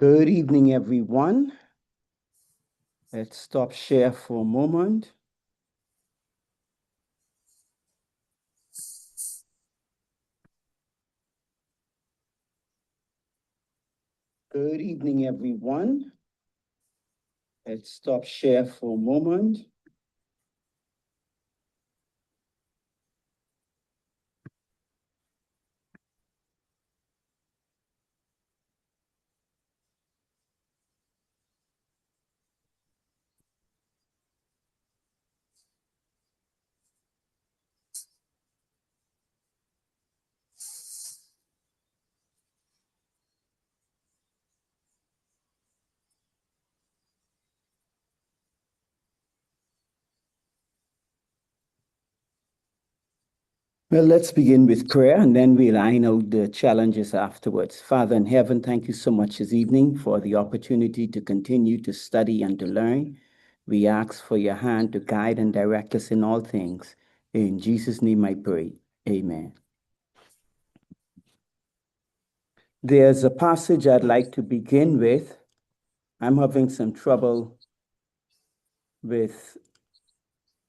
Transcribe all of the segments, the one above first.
Good evening, everyone. Let's stop share for a moment. Good evening, everyone. Let's stop share for a moment. Well, let's begin with prayer and then we'll iron out the challenges afterwards. Father in heaven, thank you so much this evening for the opportunity to continue to study and to learn. We ask for your hand to guide and direct us in all things. In Jesus' name I pray. Amen. There's a passage I'd like to begin with. I'm having some trouble with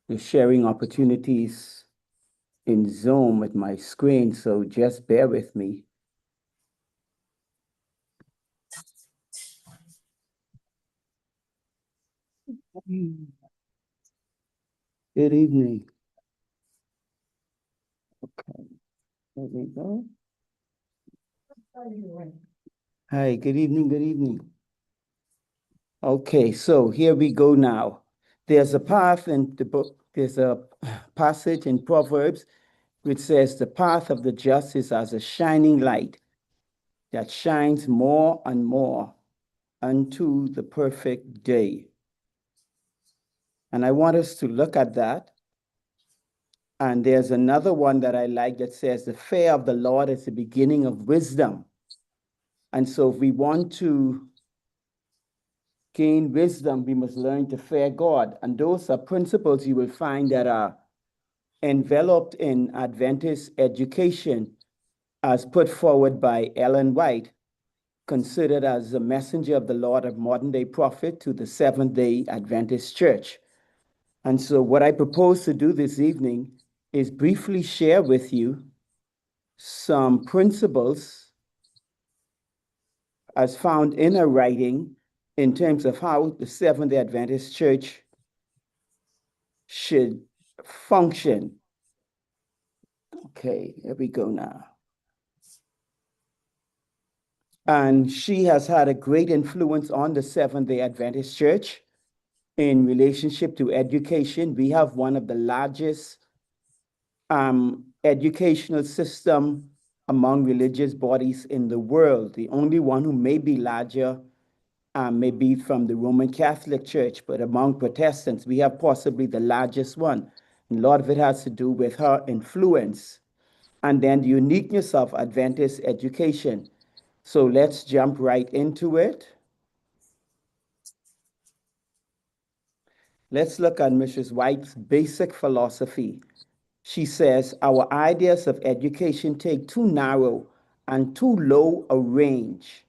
the sharing opportunities in Zoom with my screen, so just bear with me. Good evening. Okay, there we go. Hi, good evening, good evening. Okay, so here we go now. There's a path in the book, there's a passage in Proverbs which says, the path of the just is as a shining light that shines more and more unto the perfect day. And I want us to look at that. And there's another one that I like that says, the fear of the Lord is the beginning of wisdom. And so if we want to gain wisdom, we must learn to fear God. And those are principles you will find that are enveloped in Adventist education as put forward by Ellen White, considered as the messenger of the Lord of modern-day prophet to the Seventh-day Adventist Church. And so what I propose to do this evening is briefly share with you some principles as found in a writing in terms of how the Seventh-day Adventist Church should function. Okay, here we go now. And she has had a great influence on the Seventh-day Adventist Church in relationship to education. We have one of the largest educational system among religious bodies in the world. The only one who may be larger may be from the Roman Catholic Church, but among Protestants, we have possibly the largest one. And a lot of it has to do with her influence and then the uniqueness of Adventist education. So let's jump right into it. Let's look at Mrs. White's basic philosophy. She says, our ideas of education take too narrow and too low a range.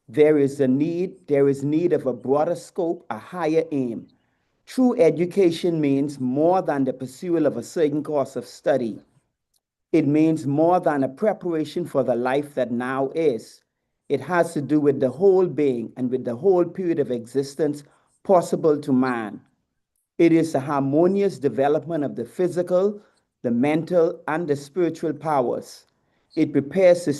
There is need of a broader scope, a higher aim. True education means more than the pursuit of a certain course of study. It means more than a preparation for the life that now is. It has to do with the whole being and with the whole period of existence possible to man. It is a harmonious development of the physical, the mental, and the spiritual powers. It prepares the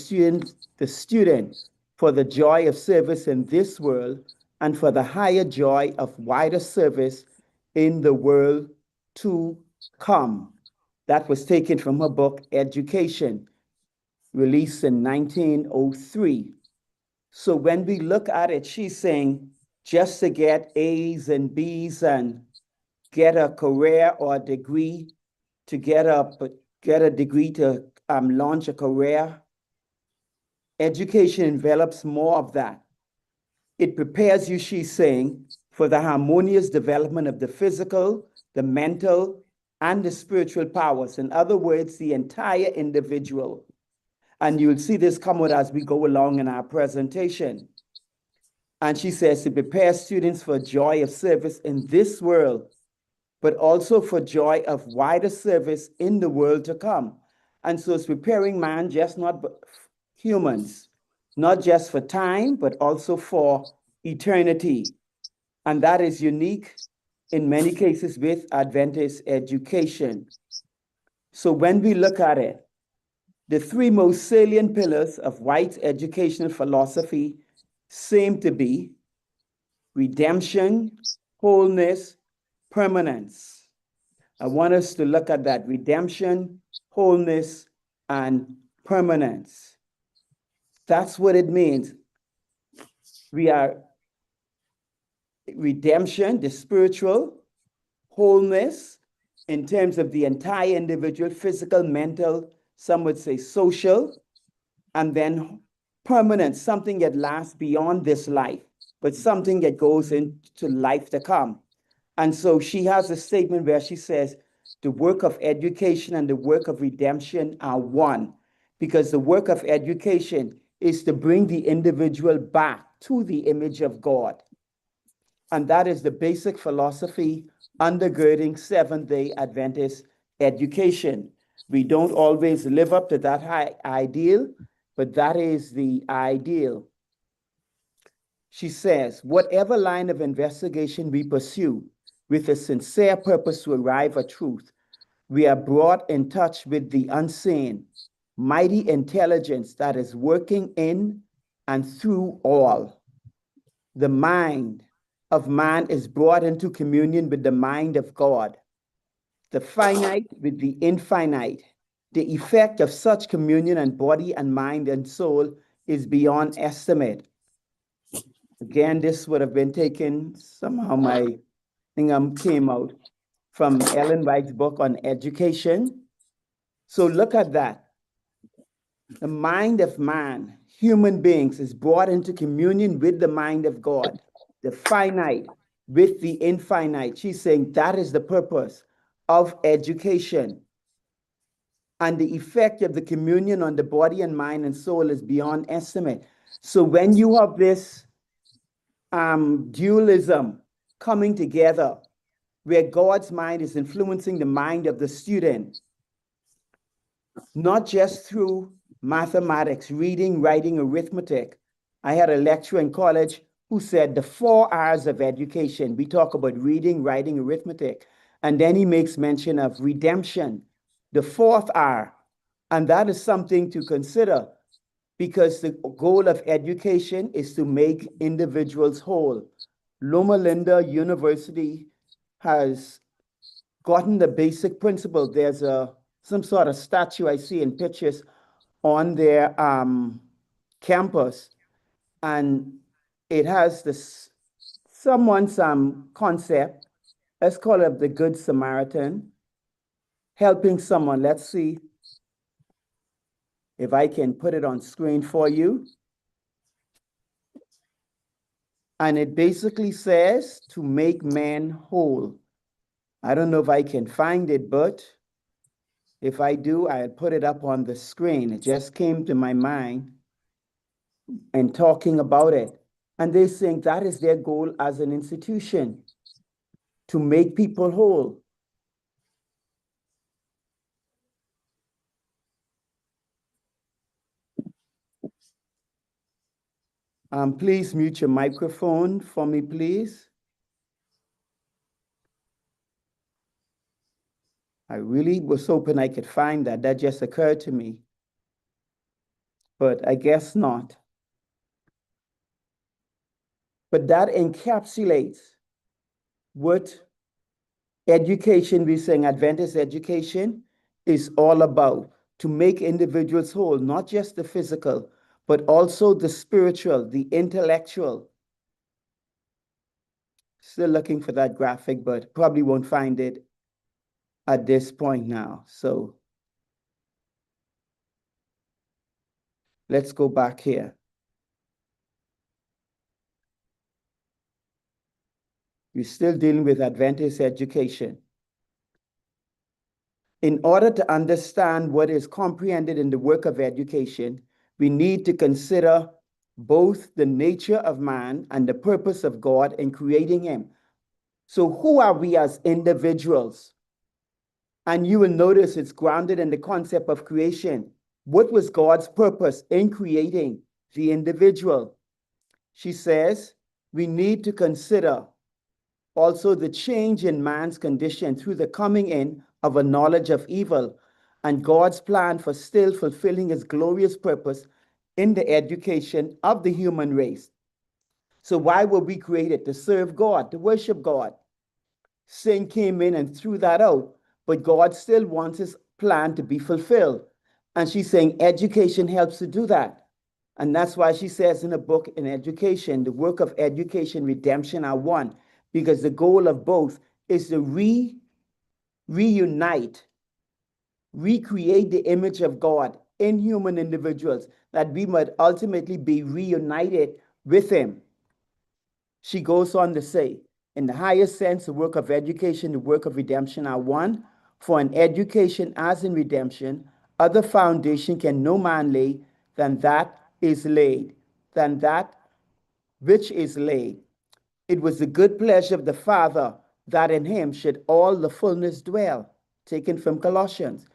student for the joy of service in this world and for the higher joy of wider service in the world to come. That was taken from her book, Education, released in 1903. So when we look at it, she's saying just to get A's and B's and get a career or a degree, to get a degree to launch a career. Education envelops more of that. It prepares you, she's saying, for the harmonious development of the physical, the mental, and the spiritual powers. In other words, the entire individual. And you'll see this come out as we go along in our presentation. And she says to prepare students for joy of service in this world, but also for joy of wider service in the world to come. And so it's preparing man, just not humans, not just for time, but also for eternity. And that is unique in many cases with Adventist education. So when we look at it, the three most salient pillars of white educational philosophy seem to be redemption, wholeness, permanence. I want us to look at that: redemption, wholeness, and permanence. That's what it means. We are redemption, the spiritual, wholeness in terms of the entire individual, physical, mental, some would say social, and then permanent, something that lasts beyond this life, but something that goes into life to come. And so she has a statement where she says, the work of education and the work of redemption are one, because the work of education is to bring the individual back to the image of God. And that is the basic philosophy undergirding Seventh-day Adventist education. We don't always live up to that high ideal, but that is the ideal. She says, whatever line of investigation we pursue with a sincere purpose to arrive at truth, we are brought in touch with the unseen, mighty intelligence that is working in and through all. The mind of man is brought into communion with the mind of God, the finite with the infinite. The effect of such communion on body and mind and soul is beyond estimate. Again, this would have been taken, somehow my thing came out from Ellen White's book on education. So look at that. The mind of man, human beings, is brought into communion with the mind of God, the finite with the infinite. She's saying that is the purpose of education. And the effect of the communion on the body and mind and soul is beyond estimate. So when you have this dualism coming together, where God's mind is influencing the mind of the student, not just through mathematics, reading, writing, arithmetic. I had a lecturer in college who said the 4 R's of education. We talk about reading, writing, arithmetic. And then he makes mention of redemption, the 4th R. And that is something to consider, because the goal of education is to make individuals whole. Loma Linda University has gotten the basic principle. There's some sort of statue I see in pictures on their campus, and it has this someone's concept. Let's call it the Good Samaritan, helping someone. Let's see if I can put it on screen for you. And it basically says to make man whole. I don't know if I can find it, but if I do, I'll put it up on the screen. It just came to my mind and talking about it. And they think that is their goal as an institution, to make people whole. Please mute your microphone for me, please. I really was hoping I could find that. That just occurred to me. But I guess not. But that encapsulates what education, we're saying Adventist education, is all about, to make individuals whole, not just the physical, but also the spiritual, the intellectual. Still looking for that graphic, but probably won't find it at this point now. So let's go back here. We're still dealing with Adventist education. In order to understand what is comprehended in the work of education, we need to consider both the nature of man and the purpose of God in creating him. So who are we as individuals? And you will notice it's grounded in the concept of creation. What was God's purpose in creating the individual? She says, we need to consider also the change in man's condition through the coming in of a knowledge of evil and God's plan for still fulfilling his glorious purpose in the education of the human race. So why were we created? To serve God, to worship God. Sin came in and threw that out, but God still wants his plan to be fulfilled. And she's saying education helps to do that. And that's why she says in the book, in education, the work of education, redemption are one, because the goal of both is to reunite, recreate the image of God in human individuals, that we might ultimately be reunited with him. She goes on to say, in the highest sense, the work of education, the work of redemption are one. For in education as in redemption, other foundation can no man lay than that is laid, than that which is laid. It was the good pleasure of the Father that in him should all the fullness dwell. Taken from Colossians.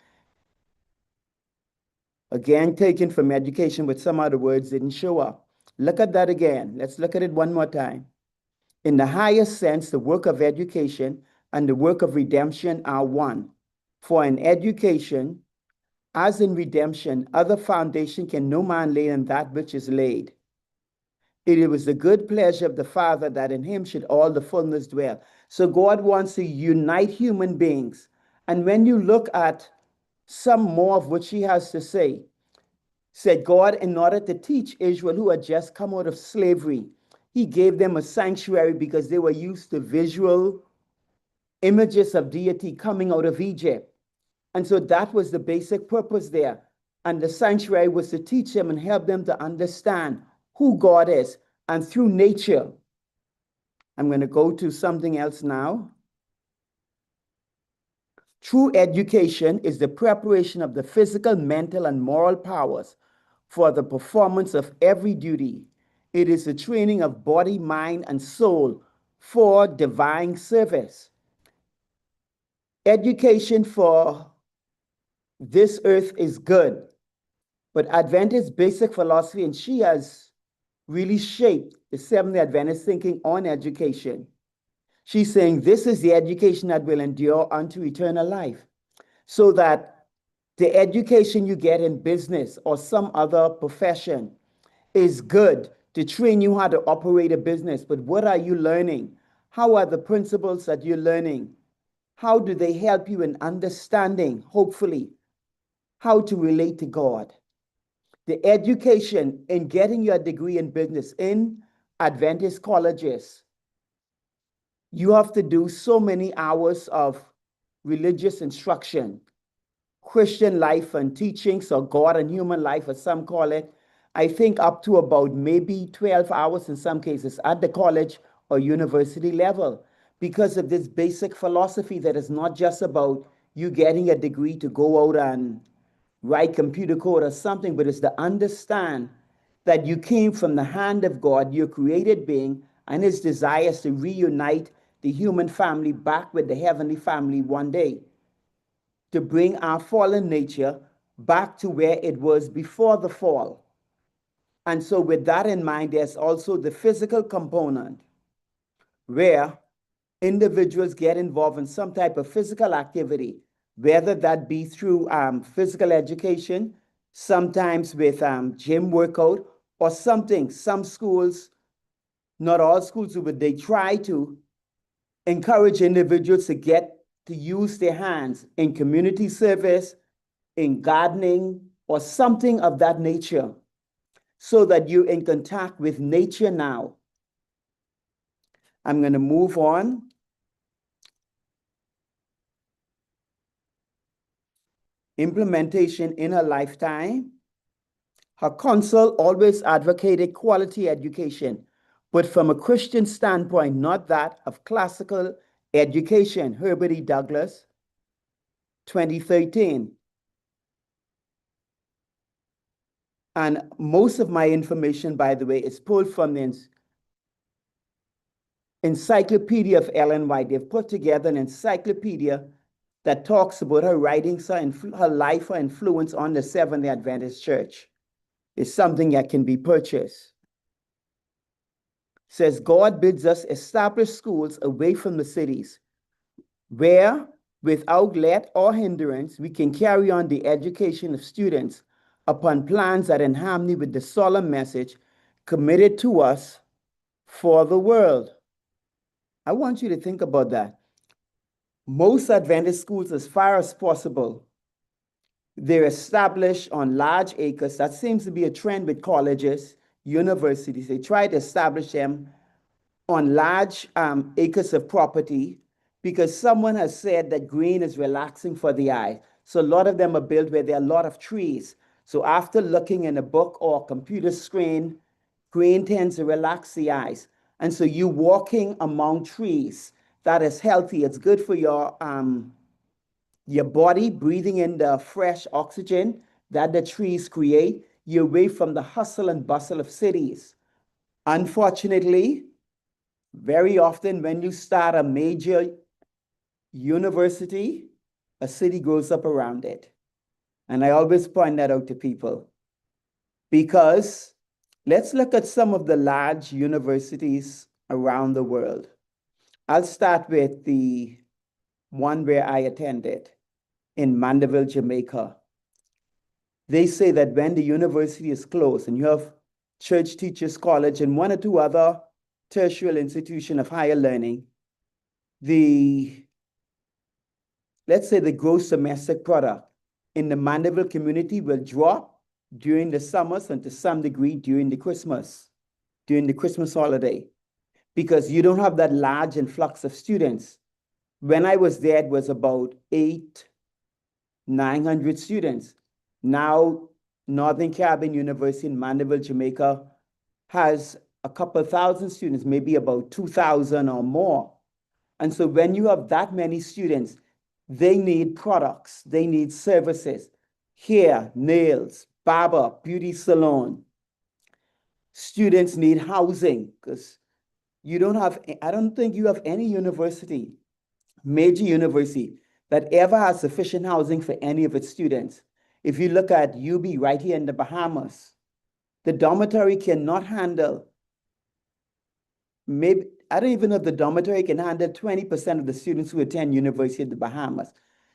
Again, taken from education, but some other words didn't show up. Look at that again. Let's look at it one more time. In the highest sense, the work of education and the work of redemption are one. For in education, as in redemption, other foundation can no man lay than that which is laid. It was the good pleasure of the Father that in him should all the fullness dwell. So God wants to unite human beings. And when you look at some more of what she has to say, said God, in order to teach Israel who had just come out of slavery, he gave them a sanctuary because they were used to visual images of deity coming out of Egypt. And so that was the basic purpose there. And the sanctuary was to teach them and help them to understand who God is. And through nature, I'm going to go to something else now. True education is the preparation of the physical, mental, and moral powers for the performance of every duty. It is the training of body, mind, and soul for divine service. Education for this earth is good, but Adventist basic philosophy, and she has really shaped the Seventh-day Adventist thinking on education. She's saying this is the education that will endure unto eternal life, so that the education you get in business or some other profession is good to train you how to operate a business. But what are you learning? How are the principles that you're learning? How do they help you in understanding, hopefully, how to relate to God? The education in getting your degree in business in Adventist colleges, you have to do so many hours of religious instruction, Christian life and teachings, or God and human life, as some call it. I think up to about maybe 12 hours in some cases at the college or university level, because of this basic philosophy that is not just about you getting a degree to go out and write computer code or something, but it's to understand that you came from the hand of God, your created being, and his desires to reunite the human family back with the heavenly family one day, to bring our fallen nature back to where it was before the fall. And so with that in mind, there's also the physical component where individuals get involved in some type of physical activity, whether that be through physical education, sometimes with gym workout, or something. Some schools, not all schools, but they try to encourage individuals to get to use their hands in community service, in gardening, or something of that nature, so that you're in contact with nature now. I'm going to move on. Implementation in her lifetime. Her counsel always advocated quality education, but from a Christian standpoint, not that of classical education. Herbert E. Douglass, 2013. And most of my information, by the way, is pulled from the Encyclopedia of Ellen White. They've put together an encyclopedia that talks about her writings, her life, her influence on the Seventh-day Adventist Church. It's something that can be purchased. It says, God bids us establish schools away from the cities, where, without let or hindrance, we can carry on the education of students upon plans that are in harmony with the solemn message committed to us for the world. I want you to think about that. Most Adventist schools, as far as possible, they're established on large acres. That seems to be a trend with colleges, universities. They try to establish them on large acres of property because someone has said that green is relaxing for the eye. So a lot of them are built where there are a lot of trees. So after looking in a book or a computer screen, green tends to relax the eyes. And so you walking among trees, that is healthy. It's good for your body, breathing in the fresh oxygen that the trees create. You're away from the hustle and bustle of cities. Unfortunately, very often when you start a major university, a city grows up around it. And I always point that out to people because let's look at some of the large universities around the world. I'll start with the one where I attended in Mandeville, Jamaica. They say that when the university is closed and you have Church Teachers College and one or two other tertiary institution of higher learning, let's say the gross domestic product in the Mandeville community will drop during the summers and to some degree during the Christmas holiday, because you don't have that large influx of students. When I was there, it was about 900 students. Now, Northern Caribbean University in Mandeville, Jamaica has a couple thousand students, maybe about 2,000 or more. And so when you have that many students, they need products, they need services, hair, nails, barber, beauty salon. Students need housing because I don't think you have any university, major university, that ever has sufficient housing for any of its students. If you look at UB right here in the Bahamas, the dormitory cannot handle, maybe, I don't even know if the dormitory can handle 20% of the students who attend University of the Bahamas.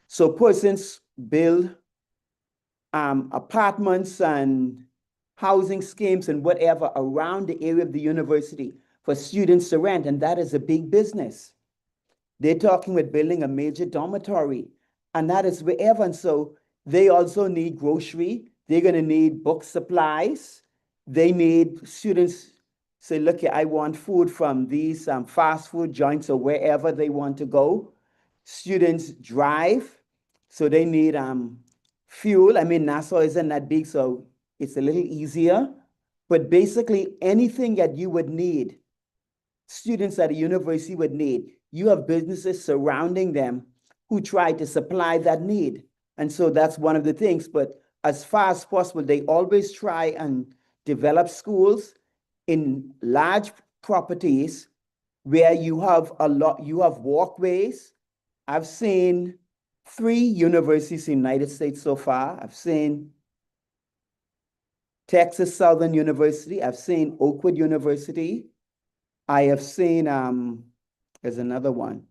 So persons build apartments and housing schemes and whatever around the area of the university for students to rent, and that is a big business. They're talking about building a major dormitory, and that is wherever. And so they also need grocery. They're going to need book supplies. They need students say, look, I want food from these fast food joints or wherever they want to go. Students drive, so they need fuel. I mean, Nassau isn't that big, so it's a little easier. But basically, anything that you would need, students at a university would need, you have businesses surrounding them who try to supply that need. And so that's one of the things. But as far as possible, they always try and develop schools in large properties where you have walkways. I've seen 3 universities in the United States so far. I've seen Texas Southern University. I've seen Oakwood University. I have seen, there's another one.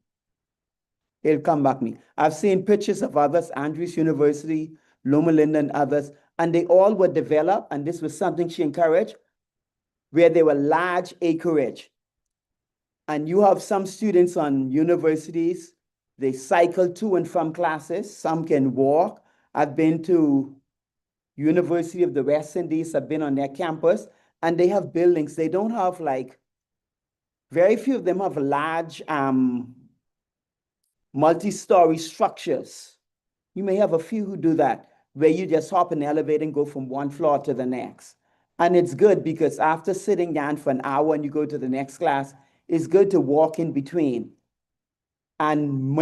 It'll come back to me. I've seen pictures of others, Andrews University, Loma Linda and others, and they all were developed, and this was something she encouraged, where they were large acreage. And you have some students on universities, they cycle to and from classes, some can walk. I've been to University of the West Indies, I've been on their campus, and they have buildings. They don't have very few of them have large multi-story structures. You may have a few who do that, where you just hop an elevator and go from one floor to the next. And it's good because after sitting down for an hour and you go to the next class, it's good to walk in between. And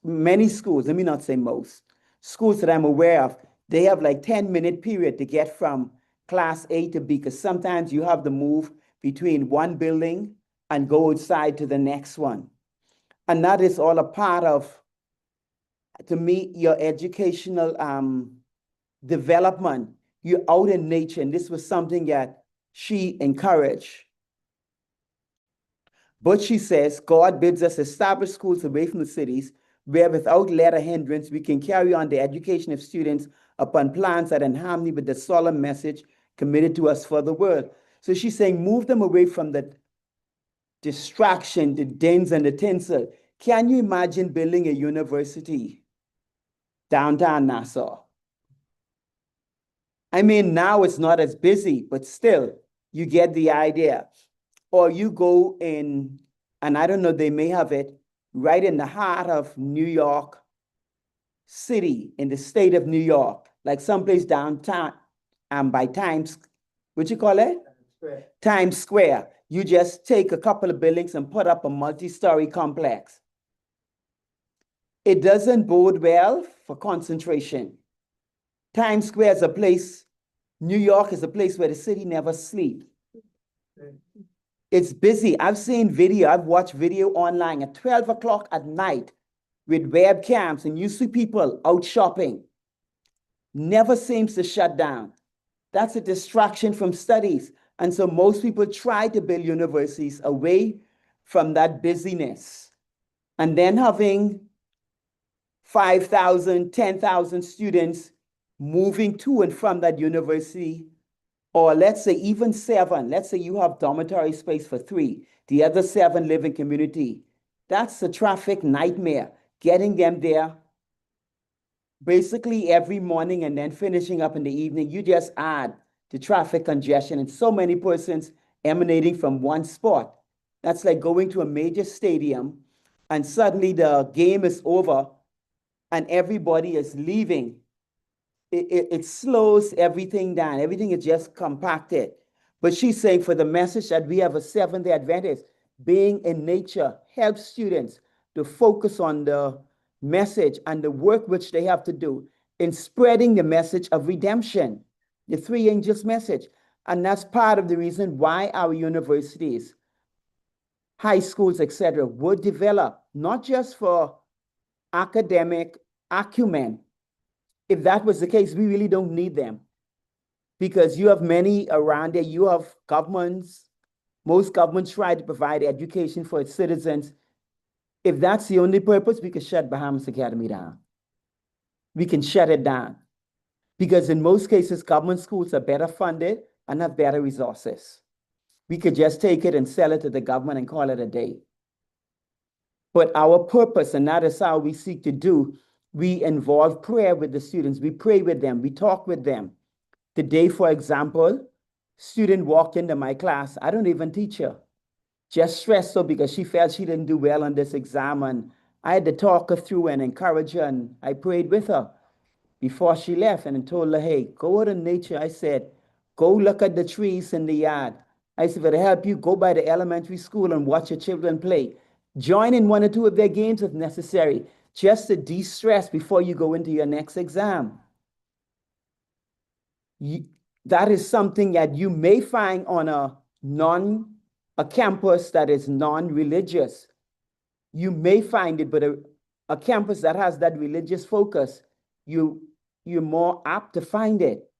many schools, let me not say most, schools that I'm aware of They have like 10-minute period to get from class A to B, because sometimes you have to move between one building and go outside to the next one. And that is all a part of, to me, your educational development. You're out in nature, and this was something that she encouraged. But she says, God bids us establish schools away from the cities where without let or hindrance we can carry on the education of students upon plans that are in harmony with the solemn message committed to us for the world. So she's saying, move them away from the distraction, the dins and the tinsel. Can you imagine building a university downtown Nassau? I mean, now it's not as busy, but still, you get the idea. Or you go in, and I don't know, they may have it right in the heart of New York City, in the state of New York, like someplace downtown, by Times, what you call it? Times Square. You just take a couple of buildings and put up a multi-story complex. It doesn't bode well for concentration. Times Square is a place, New York is a place where the city never sleeps. It's busy. I've seen video, I've watched video online at 12 o'clock at night with webcams, and you see people out shopping. Never seems to shut down. That's a distraction from studies. And so most people try to build universities away from that busyness. And then having 5,000, 10,000 students moving to and from that university, or let's say even 7, let's say you have dormitory space for 3, the other 7 live in community. That's a traffic nightmare, getting them there basically every morning and then finishing up in the evening. You just add to traffic congestion and so many persons emanating from one spot. That's like going to a major stadium and suddenly the game is over and everybody is leaving. It slows everything down. Everything is just compacted. But she's saying for the message that we have a Seventh-day Adventist, being in nature helps students to focus on the message and the work which they have to do in spreading the message of redemption, the 3 angels message. And that's part of the reason why our universities, high schools, etc., would develop, not just for academic acumen. If that was the case, we really don't need them, because you have many around there. You have governments. Most governments try to provide education for its citizens. If that's the only purpose, we could shut Bahamas Academy down. We can shut it down, because in most cases, government schools are better funded and have better resources. We could just take it and sell it to the government and call it a day. But our purpose, and that is how we seek to do, we involve prayer with the students. We pray with them. We talk with them. Today, for example, student walked into my class. I don't even teach her. Just stressed her because she felt she didn't do well on this exam. And I had to talk her through and encourage her. And I prayed with her before she left and told her, hey, go out in nature. I said, go look at the trees in the yard. I said, if it'll help you, go by the elementary school and watch your children play. Join in 1 or 2 of their games if necessary, just to de-stress before you go into your next exam. That is something that you may find on a campus that is non-religious. You may find it, but a campus that has that religious focus, you're more apt to find it.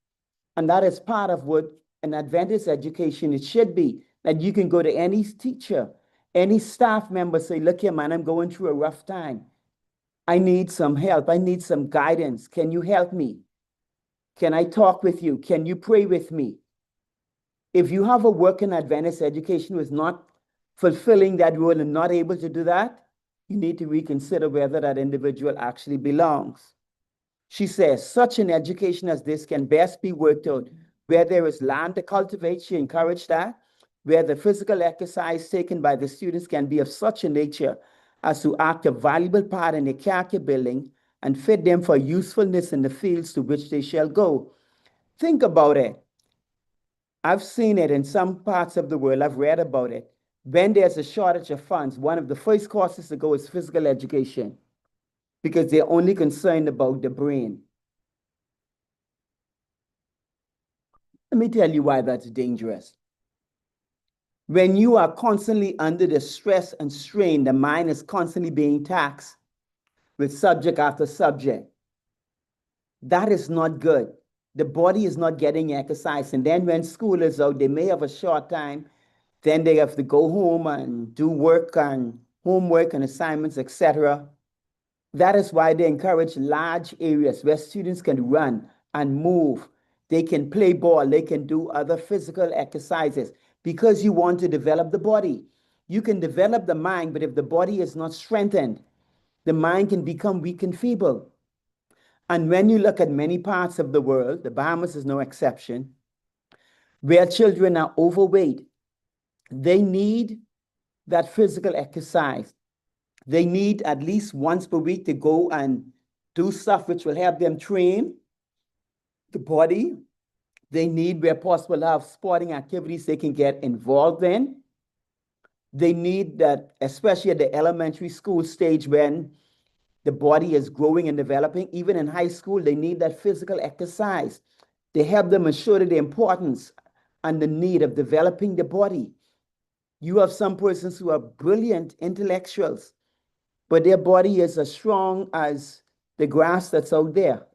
And that is part of what an Adventist education it should be, that you can go to any teacher, any staff member, say, look here, man, I'm going through a rough time. I need some help. I need some guidance. Can you help me? Can I talk with you? Can you pray with me? If you have a working Adventist education who is not fulfilling that role and not able to do that, you need to reconsider whether that individual actually belongs. She says, such an education as this can best be worked out where there is land to cultivate. She encouraged that, where the physical exercise taken by the students can be of such a nature as to act a valuable part in their character building and fit them for usefulness in the fields to which they shall go. Think about it. I've seen it in some parts of the world. I've read about it. When there's a shortage of funds, one of the first courses to go is physical education, because they're only concerned about the brain. Let me tell you why that's dangerous. When you are constantly under the stress and strain, the mind is constantly being taxed with subject after subject. That is not good. The body is not getting exercise. And then when school is out, they may have a short time. Then they have to go home and do work and homework and assignments, etc. That is why they encourage large areas where students can run and move. They can play ball. They can do other physical exercises because you want to develop the body. You can develop the mind, but if the body is not strengthened, the mind can become weak and feeble. And when you look at many parts of the world, the Bahamas is no exception, where children are overweight, they need that physical exercise. They need at least once per week to go and do stuff which will help them train the body. They need, where possible, to have sporting activities they can get involved in. They need that, especially at the elementary school stage when the body is growing and developing. Even in high school, they need that physical exercise. They help them assure the importance and the need of developing the body. You have some persons who are brilliant intellectuals, but their body is as strong as the grass that's out there.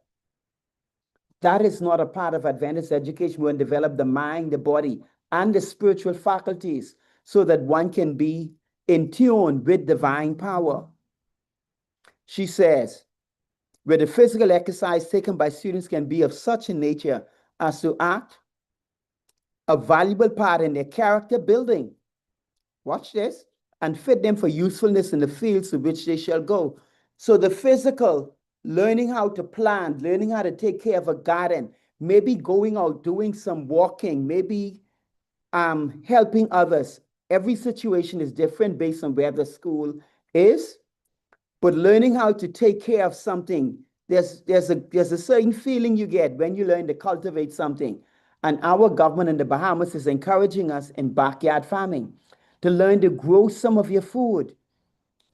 That is not a part of Adventist education. We want to develop the mind, the body, and the spiritual faculties so that one can be in tune with divine power. She says, where the physical exercise taken by students can be of such a nature as to act a valuable part in their character building. Watch this. And fit them for usefulness in the fields to which they shall go. So the physical, learning how to plant, learning how to take care of a garden, maybe going out, doing some walking, maybe helping others. Every situation is different based on where the school is. But learning how to take care of something, there's a certain feeling you get when you learn to cultivate something. And our government in the Bahamas is encouraging us in backyard farming to learn to grow some of your food.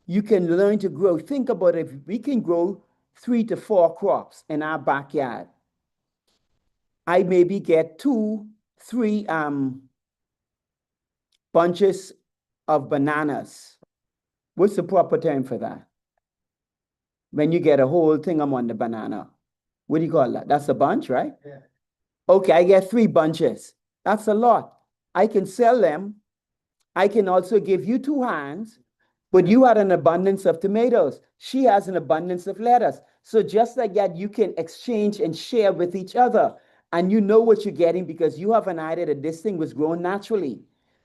You can learn to grow. Think about it. If we can grow 3 to 4 crops in our backyard, I maybe get 2, 3 bunches of bananas. What's the proper term for that? When you get a whole thing on the banana. What do you call that? That's a bunch, right? Yeah. Okay, I get 3 bunches. That's a lot. I can sell them. I can also give you 2 hands, but you had an abundance of tomatoes. She has an abundance of lettuce. So just like that, you can exchange and share with each other. And you know what you're getting because you have an idea that this thing was grown naturally.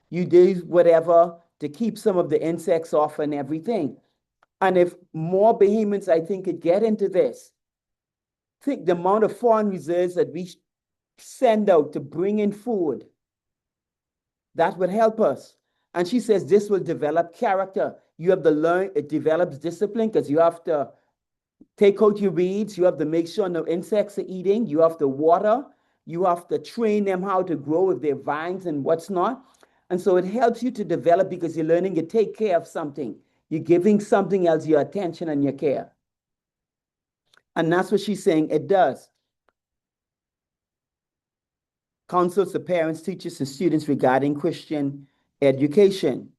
You do whatever to keep some of the insects off and everything. And if more Bahamians, I think, could get into this, think the amount of foreign reserves that we send out to bring in food, that would help us. And she says this will develop character. You have to learn, it develops discipline because you have to take out your weeds. You have to make sure no insects are eating. You have to water. You have to train them how to grow if they're vines and what's not. And so it helps you to develop because you're learning to take care of something. You're giving something else your attention and your care. And that's what she's saying it does. Counsels to parents, teachers, and students regarding Christian education.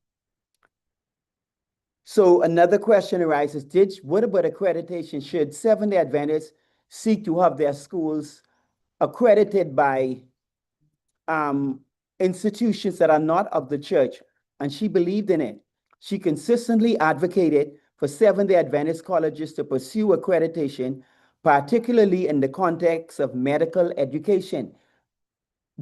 So another question arises, what about accreditation? Should Seventh-day Adventists seek to have their schools accredited by institutions that are not of the church? And she believed in it. She consistently advocated for Seventh-day Adventist colleges to pursue accreditation, particularly in the context of medical education.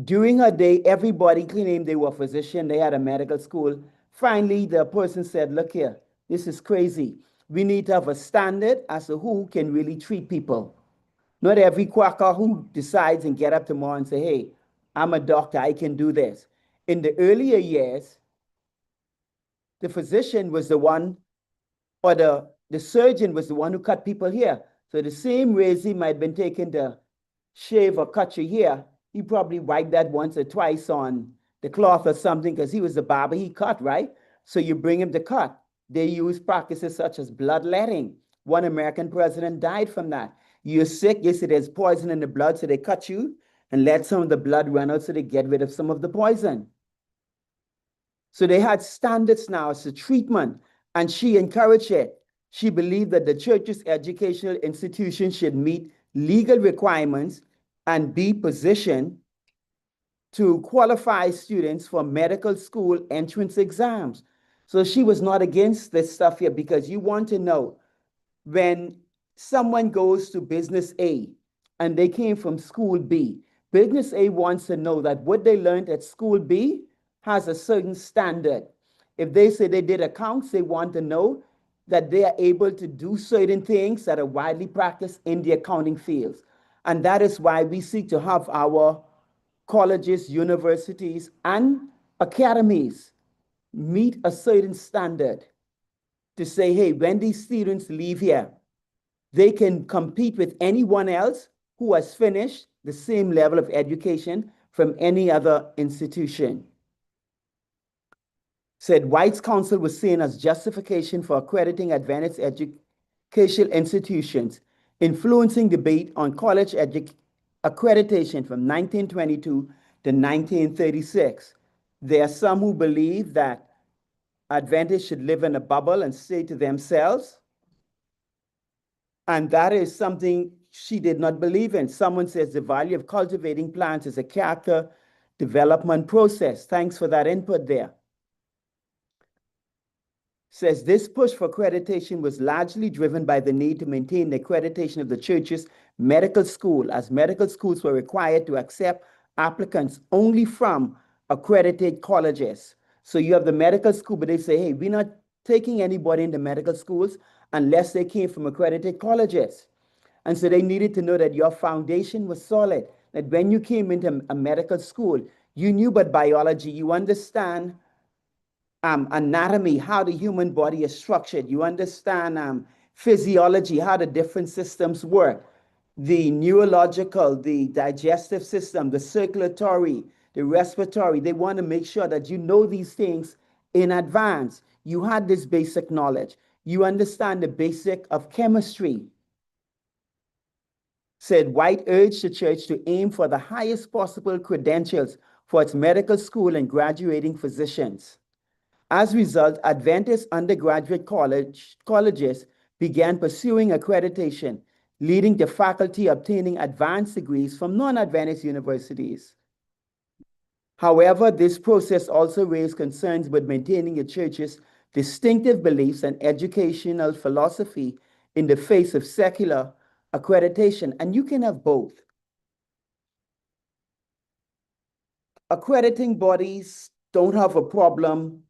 During her day, everybody claimed they were a physician, they had a medical school. Finally, the person said, look here, this is crazy. We need to have a standard as to who can really treat people. Not every quacker who decides and get up tomorrow and say, hey, I'm a doctor, I can do this. In the earlier years, the physician was the one, or the surgeon was the one who cut people here. So the same razor might have been taken to shave or cut your hair, he probably wiped that once or twice on the cloth or something because he was the barber, he cut, right? So you bring him to cut. They use practices such as bloodletting. One American president died from that. You're sick, you say there's poison in the blood, so they cut you and let some of the blood run out so they get rid of some of the poison. So they had standards now as a treatment, and she encouraged it. She believed that the church's educational institution should meet legal requirements and be positioned to qualify students for medical school entrance exams. So she was not against this stuff here, because you want to know, when someone goes to business A and they came from school B, business A wants to know that what they learned at school B has a certain standard. If they say they did accounts, they want to know that they are able to do certain things that are widely practiced in the accounting fields. And that is why we seek to have our colleges, universities, and academies meet a certain standard to say, hey, when these students leave here, they can compete with anyone else who has finished the same level of education from any other institution. Said White's counsel was seen as justification for accrediting advanced educational institutions, influencing debate on college accreditation from 1922 to 1936. There are some who believe that Adventists should live in a bubble and stay to themselves. And that is something she did not believe in. Someone says the value of cultivating plants is a character development process. Thanks for that input there. Says this push for accreditation was largely driven by the need to maintain the accreditation of the church's medical school, as medical schools were required to accept applicants only from accredited colleges. So you have the medical school, but they say, hey, we're not taking anybody into medical schools unless they came from accredited colleges. And so they needed to know that your foundation was solid, that when you came into a medical school, you knew about biology, you understand anatomy, how the human body is structured. You understand physiology, how the different systems work, the neurological, the digestive system, the circulatory, the respiratory. They want to make sure that you know these things in advance. You had this basic knowledge. You understand the basic of chemistry. Said White urged the church to aim for the highest possible credentials for its medical school and graduating physicians. As a result, Adventist undergraduate colleges began pursuing accreditation, leading to faculty obtaining advanced degrees from non-Adventist universities. However, this process also raised concerns with maintaining the church's distinctive beliefs and educational philosophy in the face of secular accreditation. And you can have both. Accrediting bodies don't have a problem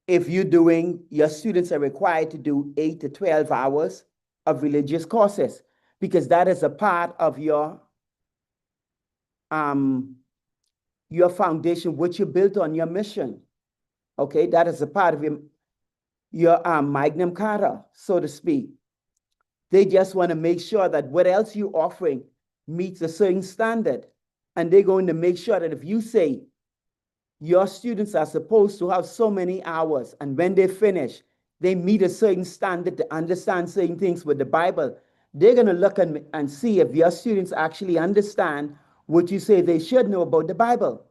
if your students are required to do 8 to 12 hours of religious courses, because that is a part of your foundation, which you built on your mission. Okay, that is a part of your Magnum Carta, so to speak. They just want to make sure that what else you're offering meets a certain standard. And they're going to make sure that if you say your students are supposed to have so many hours, and when they finish, they meet a certain standard to understand certain things with the Bible, they're going to look and see if your students actually understand what you say they should know about the Bible.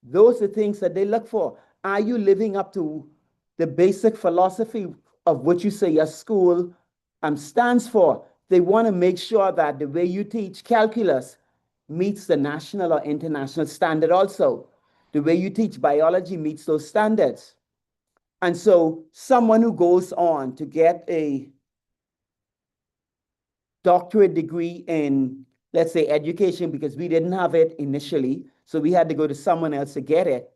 Those are things that they look for. Are you living up to the basic philosophy of what you say your school stands for? They want to make sure that the way you teach calculus meets the national or international standard also. The way you teach biology meets those standards. And so someone who goes on to get a doctorate degree in, let's say, education, because we didn't have it initially, so we had to go to someone else to get it.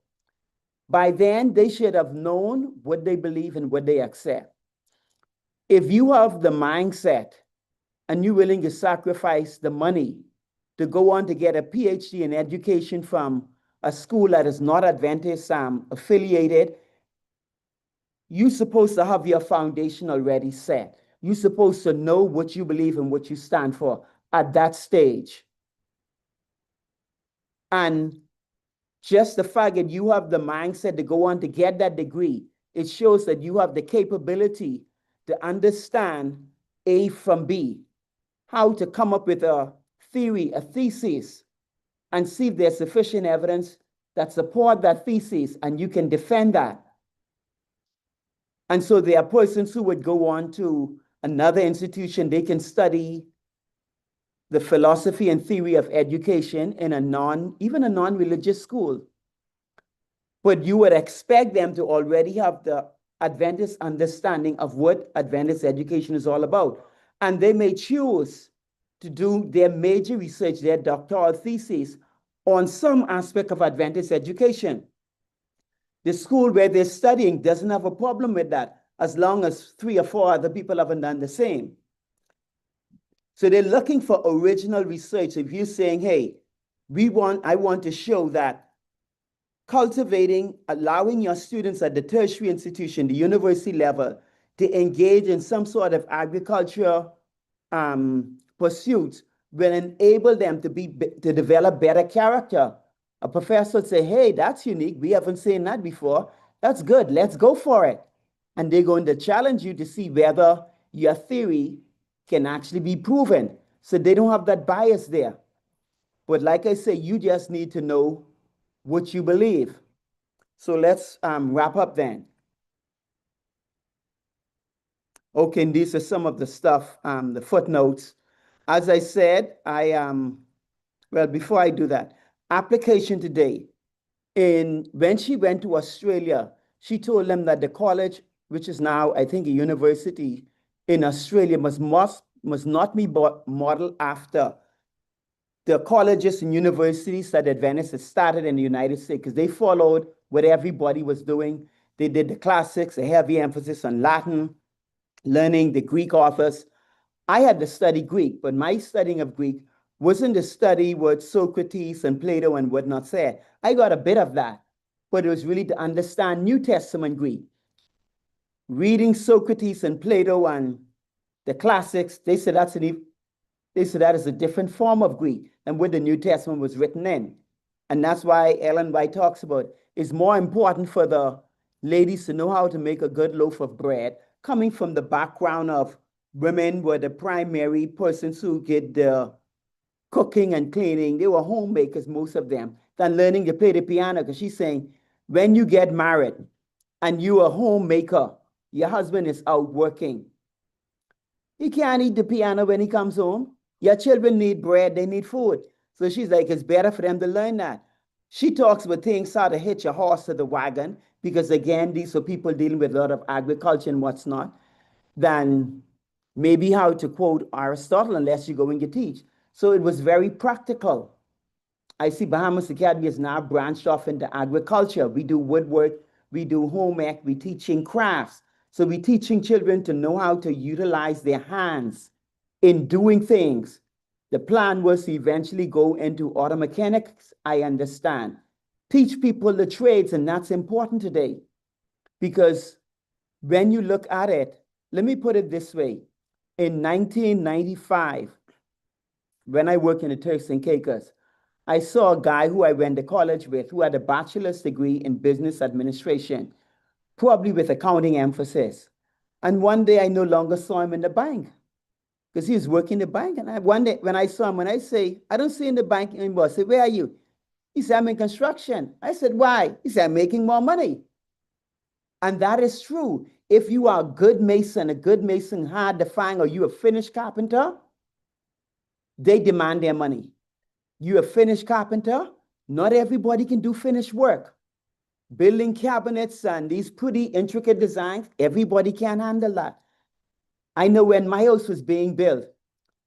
By then, they should have known what they believe and what they accept. If you have the mindset and you're willing to sacrifice the money to go on to get a PhD in education from a school that is not Adventist affiliated, you're supposed to have your foundation already set. You're supposed to know what you believe and what you stand for at that stage. And just the fact that you have the mindset to go on to get that degree, it shows that you have the capability to understand A from B, how to come up with a theory, a thesis, and see if there's sufficient evidence that support that thesis, and you can defend that. And so there are persons who would go on to another institution, they can study the philosophy and theory of education in even a non-religious school. But you would expect them to already have the Adventist understanding of what Adventist education is all about. And they may choose to do their major research, their doctoral thesis, on some aspect of Adventist education. The school where they're studying doesn't have a problem with that, as long as 3 or 4 other people haven't done the same. So they're looking for original research. If you're saying, hey, I want to show that allowing your students at the tertiary institution, the university level, to engage in some sort of agriculture pursuits will enable them to develop better character. A professor would say, hey, that's unique. We haven't seen that before. That's good. Let's go for it. And they're going to challenge you to see whether your theory can actually be proven. So they don't have that bias there. But like I say, you just need to know what you believe. So let's wrap up then. Okay, and these are some of the stuff, the footnotes. As I said, well, before I do that, application today. When she went to Australia, she told them that the college, which is now, I think, a university in Australia, must not be modeled after the colleges and universities that Adventists had started in the United States, because they followed what everybody was doing. They did the classics, a heavy emphasis on Latin, learning the Greek authors. I had to study Greek, but my studying of Greek wasn't to study what Socrates and Plato and whatnot said. I got a bit of that, but it was really to understand New Testament Greek. Reading Socrates and Plato and the classics, they said that is a different form of Greek than what the New Testament was written in. And that's why Ellen White talks about it's more important for the ladies to know how to make a good loaf of bread, coming from the background of women were the primary persons who did the cooking and cleaning. They were homemakers, most of them, than learning to play the piano. Because she's saying, when you get married and you're a homemaker, your husband is out working, he can't eat the piano when he comes home. Your children need bread, they need food. So she's like, it's better for them to learn that. She talks about things how to hitch a horse to the wagon, because again, these are people dealing with a lot of agriculture and what's not, than maybe how to quote Aristotle, unless you go and you teach. So it was very practical. I see Bahamas Academy has now branched off into agriculture. We do woodwork, we do home ec, we teaching crafts. So we're teaching children to know how to utilize their hands in doing things. The plan was to eventually go into auto mechanics, I understand. Teach people the trades, and that's important today. Because when you look at it, let me put it this way. In 1995, when I worked in the Turks and Caicos, I saw a guy who I went to college with who had a bachelor's degree in business administration, probably with accounting emphasis. And one day I no longer saw him in the bank because he was working in the bank. And one day when I saw him, when I say, I don't see him in the bank anymore, I said, where are you? He said, I'm in construction. I said, why? He said, I'm making more money. And that is true. If you are a good mason hard to find, or you a finished carpenter, they demand their money. You a finished carpenter, not everybody can do finished work. Building cabinets and these pretty intricate designs, everybody can't handle that. I know when my house was being built,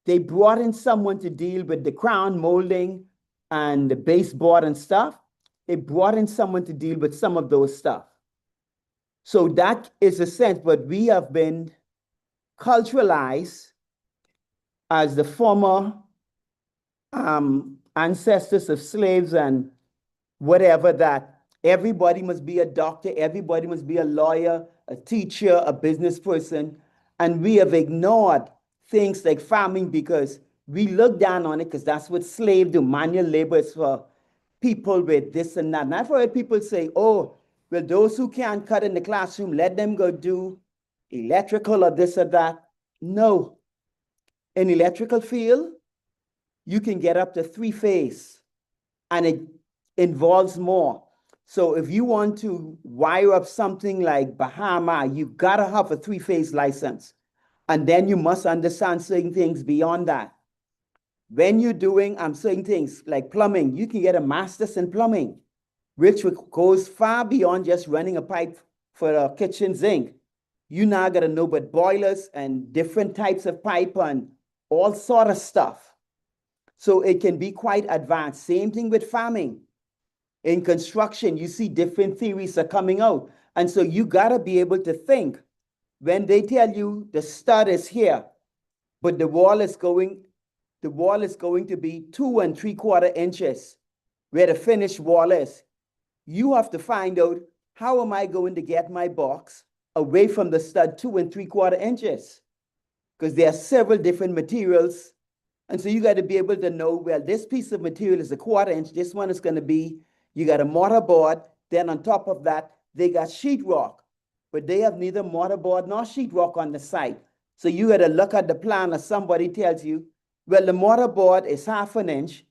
they brought in someone to deal with the crown molding and the baseboard and stuff. They brought in someone to deal with some of those stuff. So that is a sense, but we have been culturalized as the former ancestors of slaves and whatever, that everybody must be a doctor, everybody must be a lawyer, a teacher, a business person. And we have ignored things like farming because we look down on it because that's what slaves do. Manual labor is for people with this and that. And I've heard people say, oh, well, those who can't cut in the classroom, let them go do electrical or this or that. No. In electrical field, you can get up to 3-phase, and it involves more. So if you want to wire up something like Bahama, you've got to have a 3-phase license. And then you must understand certain things beyond that. When you're doing certain things like plumbing, you can get a master's in plumbing, which goes far beyond just running a pipe for a kitchen sink. You now got to know about boilers and different types of pipe and all sort of stuff. So it can be quite advanced. Same thing with farming. In construction, you see different theories are coming out. And so you got to be able to think when they tell you the stud is here, but the wall is going to be 2 3/4 inches where the finished wall is. You have to find out, how am I going to get my box away from the stud 2 3/4 inches? Because there are several different materials. And so you got to be able to know, well, this piece of material is a 1/4 inch. This one is going to be, you got a mortarboard. Then on top of that, they got sheetrock. But they have neither mortarboard nor sheetrock on the site. So you got to look at the plan, or somebody tells you, well, the mortarboard is 1/2 inch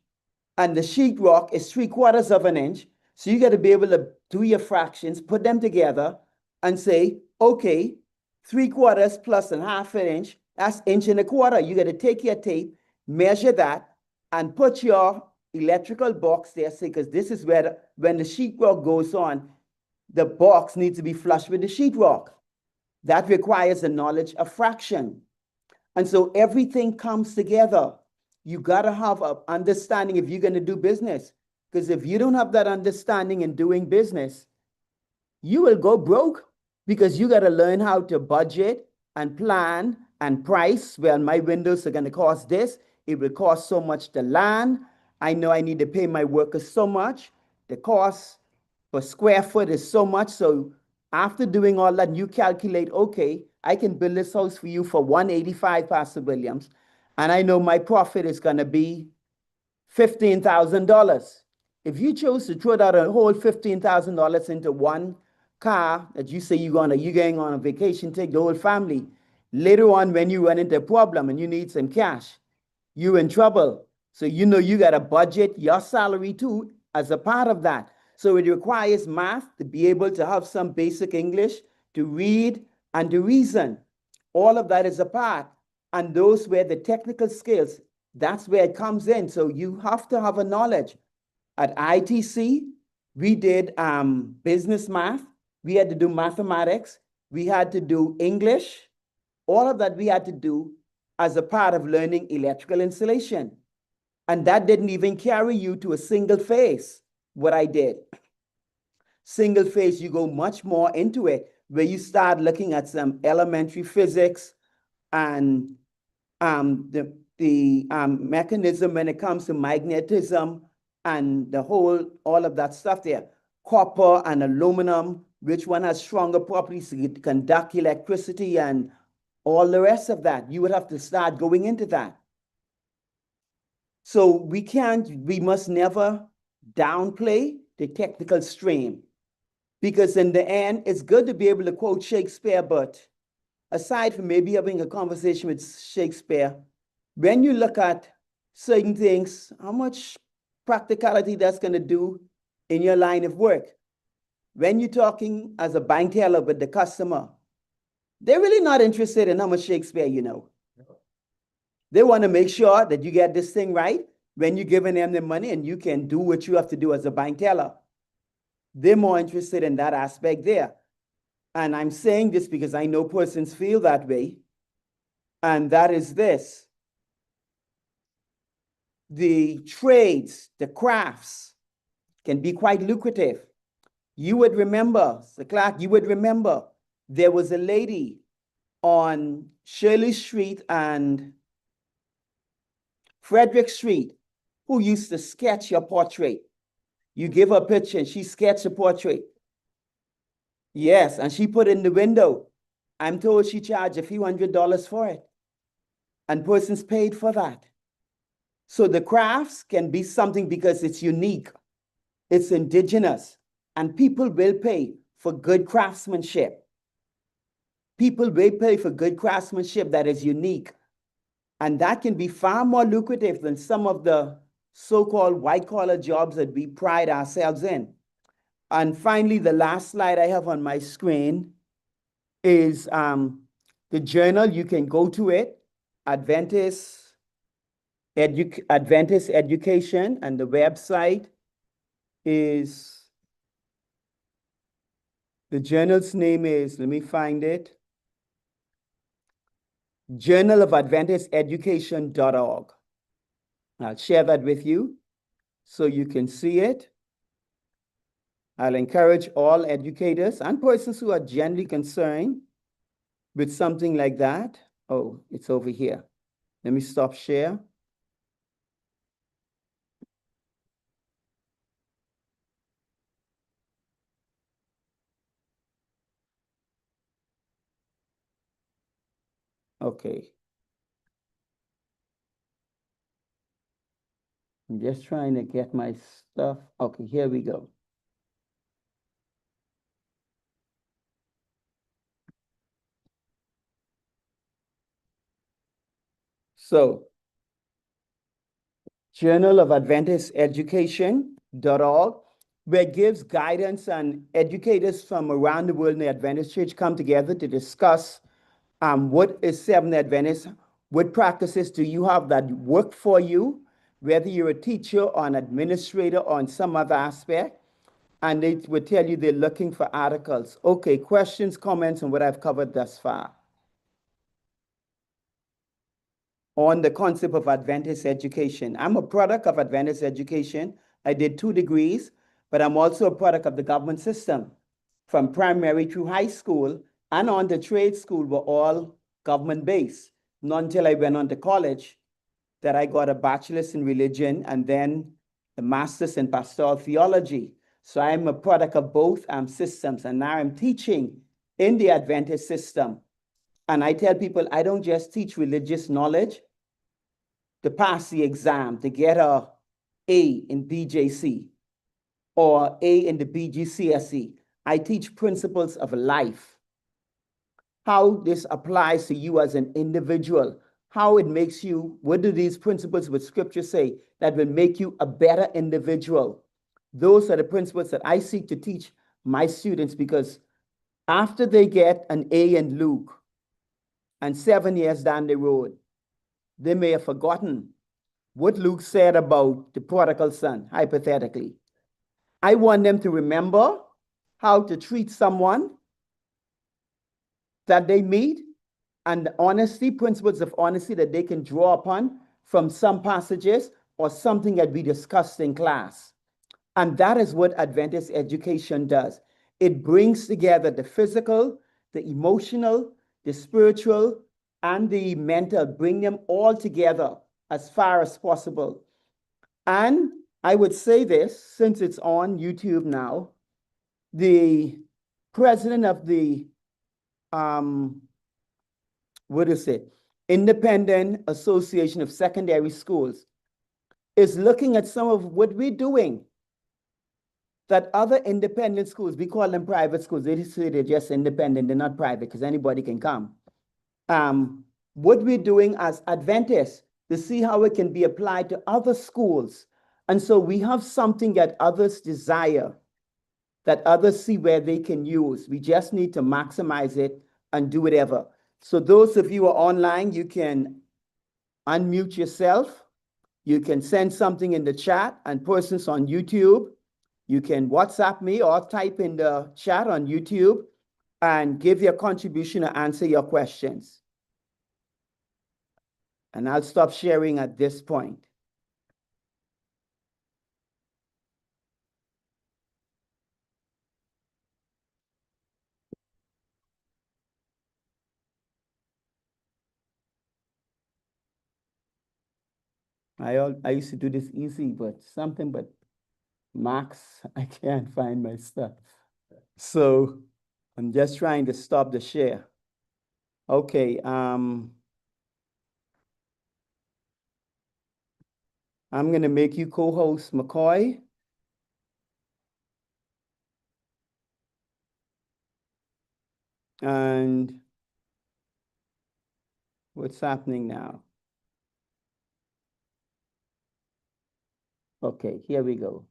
and the sheetrock is 3/4 inch. So you got to be able to do your fractions, put them together and say, okay, 3/4 plus 1/2 inch, that's 1 1/4. You got to take your tape, measure that, and put your electrical box there, say, because this is where, when the sheetrock goes on, the box needs to be flush with the sheetrock. That requires a knowledge of fraction. And so everything comes together. You got to have an understanding if you're going to do business. Because if you don't have that understanding in doing business, you will go broke, because you got to learn how to budget and plan and price. Well, my windows are going to cost this. It will cost so much to land. I know I need to pay my workers so much. The cost per square foot is so much. So after doing all that, you calculate, okay, I can build this house for you for $185, Pastor Williams, and I know my profit is going to be $15,000. If you chose to throw out a whole $15,000 into one car that you say you're going on a vacation, take the whole family, later on when you run into a problem and you need some cash, you're in trouble. So you know you got to budget your salary too as a part of that. So it requires math to be able to have some basic English, to read and to reason. All of that is a part. And those were the technical skills. That's where it comes in. So you have to have a knowledge. At ITC, we did business math. We had to do mathematics. We had to do English. All of that we had to do as a part of learning electrical installation. And that didn't even carry you to a single phase, what I did. Single phase, you go much more into it, where you start looking at some elementary physics and the mechanism when it comes to magnetism and all of that stuff there. Copper and aluminum, which one has stronger properties to conduct electricity and all the rest of that. You would have to start going into that. So we must never downplay the technical stream, because in the end, it's good to be able to quote Shakespeare, but aside from maybe having a conversation with Shakespeare, when you look at certain things, how much practicality that's going to do in your line of work. When you're talking as a bank teller with the customer, they're really not interested in how much Shakespeare you know. They want to make sure that you get this thing right when you're giving them the money and you can do what you have to do as a bank teller. They're more interested in that aspect there. And I'm saying this because I know persons feel that way. And that is this. The trades, the crafts can be quite lucrative. You would remember, Sir Clark, you would remember there was a lady on Shirley Street and Frederick Street who used to sketch your portrait. You give her a picture and she sketched a portrait. Yes, and she put it in the window. I'm told she charged a few $100s for it. And persons paid for that. So the crafts can be something because it's unique, it's indigenous, and people will pay for good craftsmanship. People will pay for good craftsmanship that is unique. And that can be far more lucrative than some of the so-called white-collar jobs that we pride ourselves in. And finally, the last slide I have on my screen is the journal. You can go to it, Adventist Education, and the website is, the journal's name is, let me find it, Journal of Adventist Education.org. I'll share that with you so you can see it. I'll encourage all educators and persons who are generally concerned with something like that. Oh, it's over here. Let me stop share. Okay. I'm just trying to get my stuff. Okay, here we go. So, Journal of Adventist Education.org, where it gives guidance, and educators from around the world in the Adventist Church come together to discuss what is Seventh Adventist, what practices do you have that work for you, whether you're a teacher or an administrator or in some other aspect, and they would tell you they're looking for articles. Okay, questions, comments on what I've covered thus far on the concept of Adventist education. I'm a product of Adventist education. I did 2 degrees, but I'm also a product of the government system. From primary through high school and on to trade school were all government-based. Not until I went on to college that I got a bachelor's in religion and then a master's in pastoral theology. So I'm a product of both systems, and now I'm teaching in the Adventist system. And I tell people I don't just teach religious knowledge to pass the exam, to get a A in BJC or A in the BGCSE. I teach principles of life, how this applies to you as an individual, how it makes you, what do these principles with scripture say that will make you a better individual? Those are the principles that I seek to teach my students, because after they get an A in Luke and 7 years down the road, they may have forgotten what Luke said about the prodigal son, hypothetically. I want them to remember how to treat someone that they meet, and the honesty, principles of honesty that they can draw upon from some passages or something that we discussed in class. And that is what Adventist education does. It brings together the physical, the emotional, the spiritual, and the mental, bring them all together as far as possible. And I would say this, since it's on YouTube now, the president of the, what is it? Independent Association of Secondary Schools is looking at some of what we're doing that other independent schools, we call them private schools, they say they're just independent, they're not private because anybody can come. What we're doing as Adventists to see how it can be applied to other schools. And so we have something that others desire, that others see where they can use. We just need to maximize it and do whatever. So those of you who are online, you can unmute yourself. You can send something in the chat, and persons on YouTube, you can WhatsApp me or type in the chat on YouTube and give your contribution or answer your questions. And I'll stop sharing at this point. I used to do this easy, but Max, I can't find my stuff. So I'm just trying to stop the share. Okay, I'm gonna make you co-host, McCoy. And what's happening now? Okay, here we go.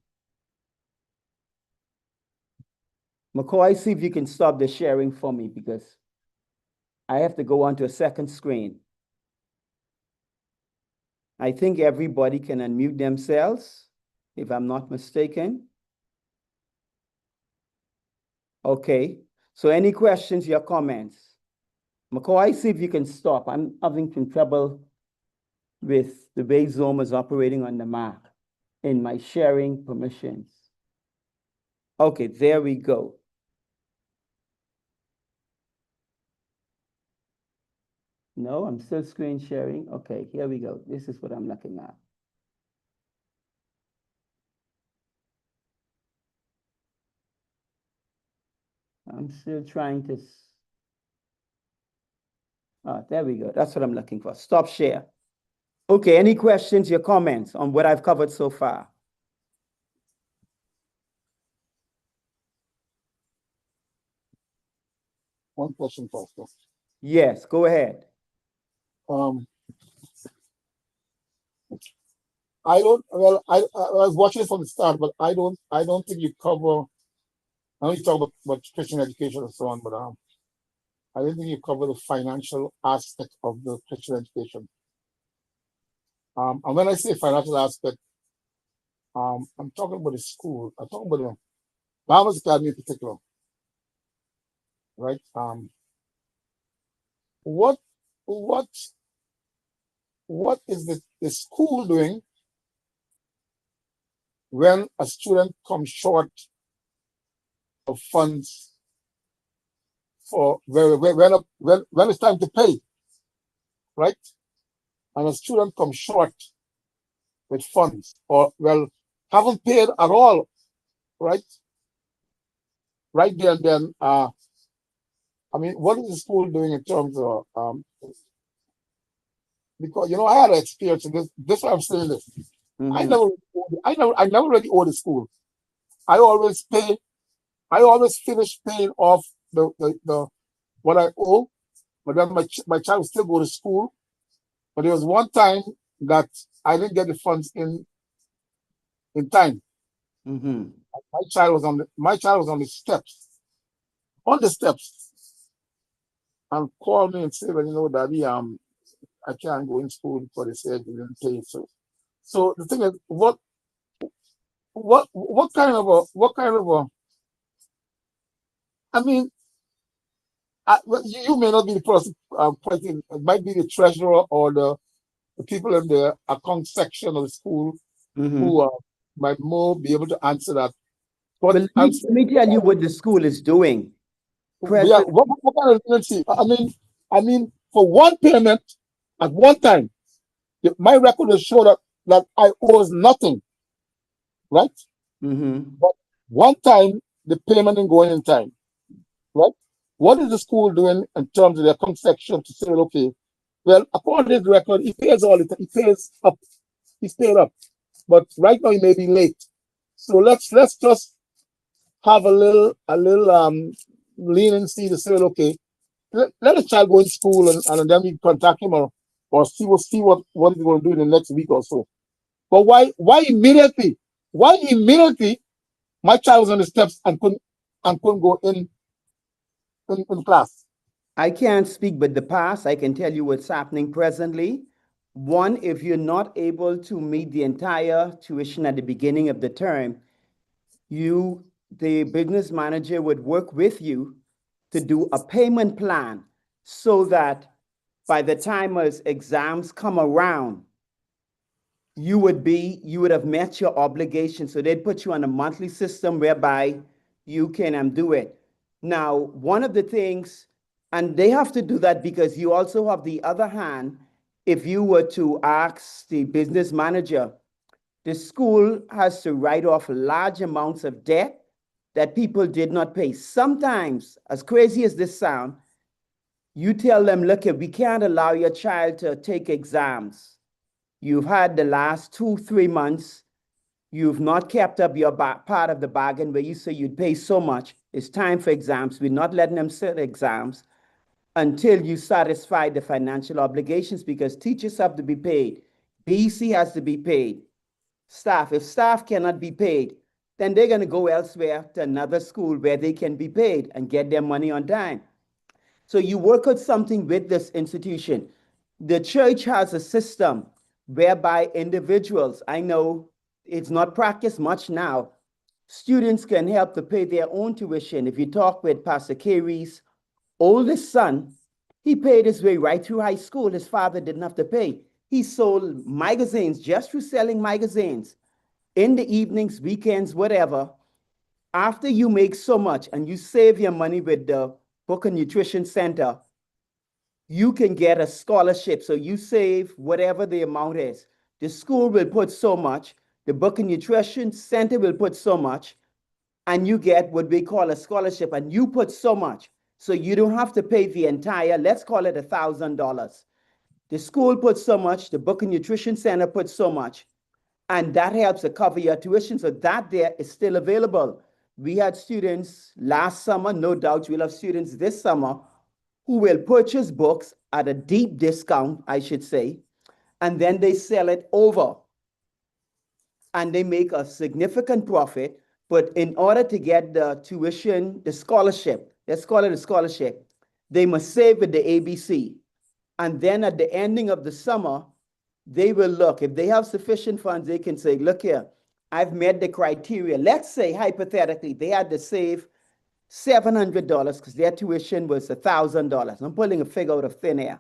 McCoy, see if you can stop the sharing for me because I have to go onto a second screen. I think everybody can unmute themselves, if I'm not mistaken. Okay, so any questions or comments? McCoy, see if you can stop. I'm having some trouble with the way Zoom is operating on the Mac in my sharing permissions. Okay, there we go. No, I'm still screen sharing. Okay, here we go. This is what I'm looking at. I'm still trying to, there we go. That's what I'm looking for. Stop share. Okay, any questions or comments on what I've covered so far? One question, Pastor. Yes, go ahead. I don't. Well, I was watching it from the start, but I don't think you cover. I know you talk about Christian education and so on, but I don't think you cover the financial aspect of the Christian education. And when I say financial aspect, I'm talking about the school. I'm talking about the Bahamas Academy in particular, right? What what what is the school doing when a student comes short of funds for when it's time to pay, right? And a student comes short with funds, or well, haven't paid at all, right? Right there and then, I mean, what is the school doing in terms of because I had an experience in this. This why I'm saying this. Mhm. I never really owe the school. I always pay. I always finish paying off the what I owe, but then my child still go to school. But there was one time that I didn't get the funds in time. Mhm. My child was on the steps, and called me and said, "Well, Daddy, I can't go in school because they said you didn't pay." So the thing is, what kind of a I mean, well, you may not be the person pointing. It might be the treasurer or the people in the account section of the school who Mhm. might more be able to answer that. But Well, let I'm me, let saying, me tell you what the school is doing. yeah, Present. what kind of leniency? I mean, for one payment at one time, my record will show that I owes nothing, right? Mhm. But one time the payment didn't go in time, right? What is the school doing in terms of their account section to say, okay, well, according to the record, he pays all the time, he pays up, he's paid up, but right now he may be late. So let's just have a little leniency to say, okay, let the child go in school and then we contact him or see what he's going to do in the next week or so. But why immediately? Why immediately my child was on the steps and couldn't go in class? I can't speak but the past. I can tell you what's happening presently. One, if you're not able to meet the entire tuition at the beginning of the term, the business manager would work with you to do a payment plan so that by the time as exams come around, you would have met your obligation. So they'd put you on a monthly system whereby you can do it. Now, one of the things, and they have to do that because you also have the other hand, if you were to ask the business manager, the school has to write off large amounts of debt that people did not pay. Sometimes, as crazy as this sounds, you tell them, look, we can't allow your child to take exams. You've had the last 2, 3 months, you've not kept up your part of the bargain where you say you'd pay so much. It's time for exams. We're not letting them sit exams until you satisfy the financial obligations because teachers have to be paid. BEC has to be paid. staff. If staff cannot be paid, then they're going to go elsewhere to another school where they can be paid and get their money on time. So you work out something with this institution. The church has a system whereby individuals, I know it's not practiced much now, students can help to pay their own tuition. If you talk with Pastor Carey's oldest son, he paid his way right through high school. His father didn't have to pay. He sold magazines just through selling magazines in the evenings, weekends, whatever. After you make so much and you save your money with the Book and Nutrition Center, you can get a scholarship. So you save whatever the amount is. The school will put so much, the Book and Nutrition Center will put so much, and you get what we call a scholarship, and you put so much. So you don't have to pay the entire, let's call it $1,000. The school puts so much, the Book and Nutrition Center puts so much, and that helps to cover your tuition. So that there is still available. We had students last summer, no doubt we'll have students this summer who will purchase books at a deep discount, I should say, and then they sell it over. And they make a significant profit, but in order to get the tuition, the scholarship, let's call it a scholarship, they must save with the ABC. And then at the ending of the summer, they will look. If they have sufficient funds, they can say, look here, I've met the criteria. Let's say, hypothetically, they had to save $700 because their tuition was $1,000. I'm pulling a figure out of thin air.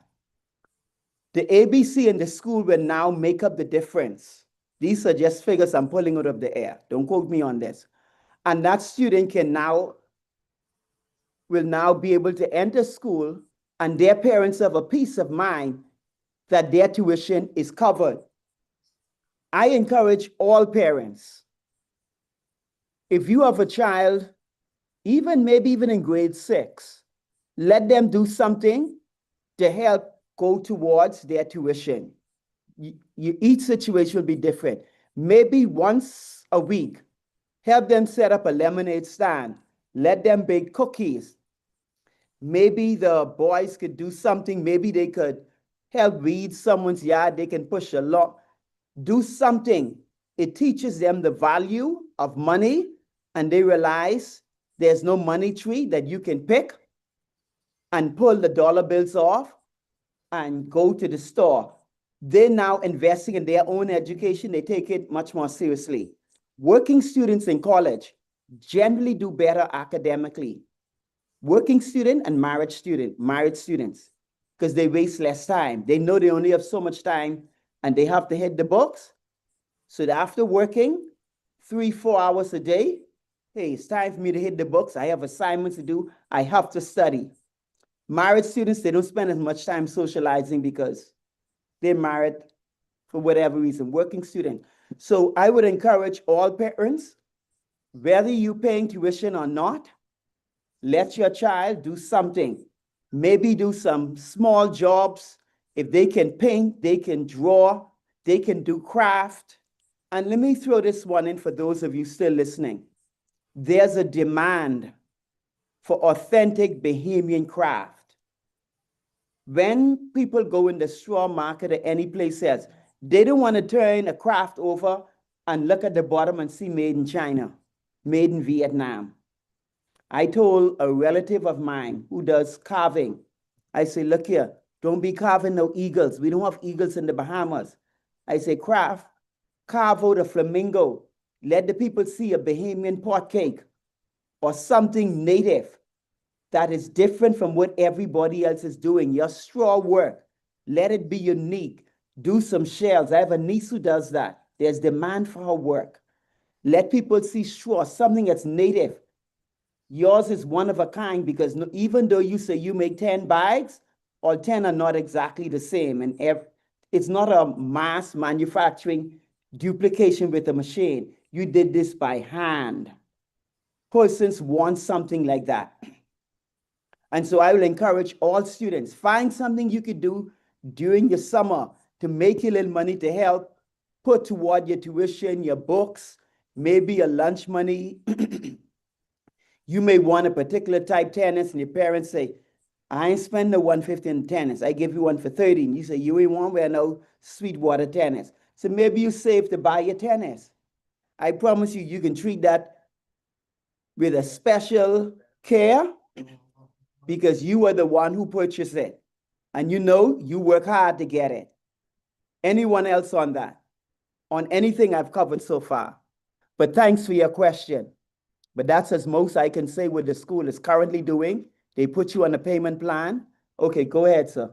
The ABC and the school will now make up the difference. These are just figures I'm pulling out of the air. Don't quote me on this. And that student will now be able to enter school, and their parents have a peace of mind that their tuition is covered. I encourage all parents, if you have a child, maybe even in grade 6, let them do something to help go towards their tuition. Each situation will be different. Maybe once a week, help them set up a lemonade stand. Let them bake cookies. Maybe the boys could do something. Maybe they could help weed someone's yard. They can push a log. Do something. It teaches them the value of money, and they realize there's no money tree that you can pick and pull the dollar bills off and go to the store. They're now investing in their own education. They take it much more seriously. Working students in college generally do better academically. Working student and married students, because they waste less time. They know they only have so much time and they have to hit the books. So that after working 3-4 hours a day, hey, it's time for me to hit the books. I have assignments to do. I have to study. Married students, they don't spend as much time socializing because they're married for whatever reason. Working student. So I would encourage all parents, whether you're paying tuition or not, let your child do something. Maybe do some small jobs. If they can paint, they can draw, they can do craft. And let me throw this one in for those of you still listening. There's a demand for authentic Bahamian craft. When people go in the straw market or any place else, they don't want to turn a craft over and look at the bottom and see made in China, made in Vietnam. I told a relative of mine who does carving, I say, look here, don't be carving no eagles. We don't have eagles in the Bahamas. I say, carve out a flamingo. Let the people see a Bahamian pot cake or something native that is different from what everybody else is doing. Your straw work, let it be unique. Do some shells. I have a niece who does that. There's demand for her work. Let people see straw, something that's native. Yours is one of a kind because even though you say you make 10 bags, all 10 are not exactly the same. And it's not a mass manufacturing duplication with a machine. You did this by hand. Persons want something like that. And so I will encourage all students, find something you could do during the summer to make a little money to help put toward your tuition, your books, maybe your lunch money. You may want a particular type tennis and your parents say, I ain't spending the $150 in tennis. I give you one for $30. And you say, you ain't want wear no Sweetwater tennis. So maybe you save to buy your tennis. I promise you, you can treat that with a special care because you were the one who purchased it. And you know, you work hard to get it. Anyone else on that? On anything I've covered so far? But thanks for your question. But that's as most I can say what the school is currently doing. They put you on a payment plan. Okay, go ahead, sir.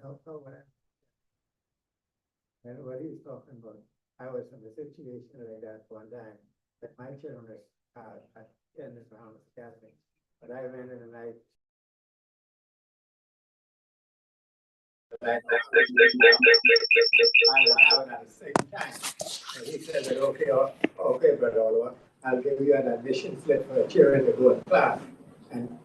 And what he's talking about, I was in a situation like that one time, that my children attended Bahamas Academy, but I went in and I out at the same time. And he said that, okay, Brother Oliver, I'll give you an admission slip for the children to go to class. And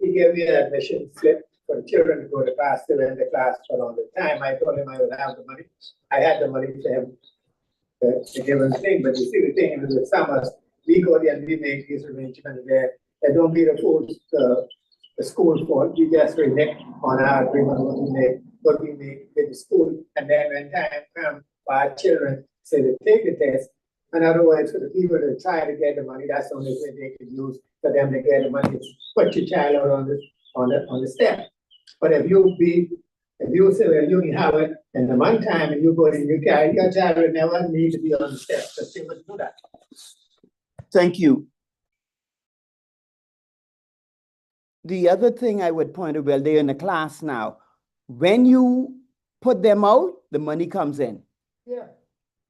he gave me an admission slip for the children to go to class, still in the class for all the time. I told him I would have the money. I had the money for him to give him the thing, but you see the thing is with Summers, we go there and we make these arrangements there. They don't be the school fault. We just renege on our agreement what we make with the school. And then when time comes, our children say they take the test. In other words, for the people that try to get the money, that's the only way they can use for them to get the money. Put your child out on the step. But if you say, well, you can have it in the one time and you go in, you carry your child will never need to be on the step. So they would do that. Thank you. The other thing I would point out, well, they're in the class now. When you put them out, the money comes in. Yeah,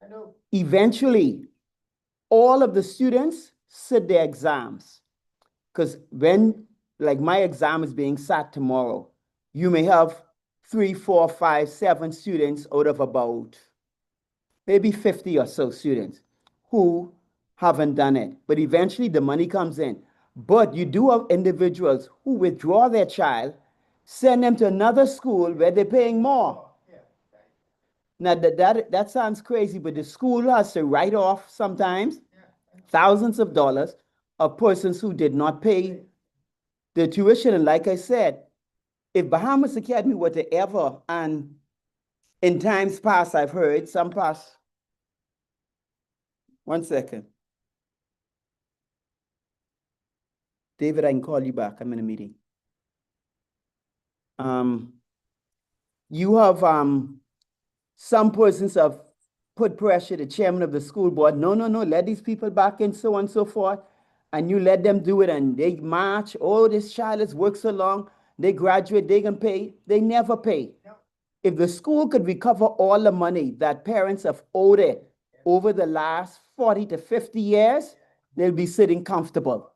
I know. Eventually, all of the students sit their exams. Because when, like my exam is being sat tomorrow, you may have 3, 4, 5, 7 students out of about maybe 50 or so students who haven't done it. But eventually the money comes in. But you do have individuals who withdraw their child, send them to another school where they're paying more. Now that sounds crazy, but the school has to write off sometimes thousands of dollars of persons who did not pay the tuition. And like I said, if Bahamas Academy were to ever, and in times past, I've heard some past. One second. David, I can call you back. I'm in a meeting. You have some persons have put pressure, the chairman of the school board, no, let these people back in, so on and so forth. And you let them do it and they march, oh, this child has worked so long, they graduate, they can pay. They never pay. No. If the school could recover all the money that parents have owed it over the last 40 to 50 years, they'll be sitting comfortable.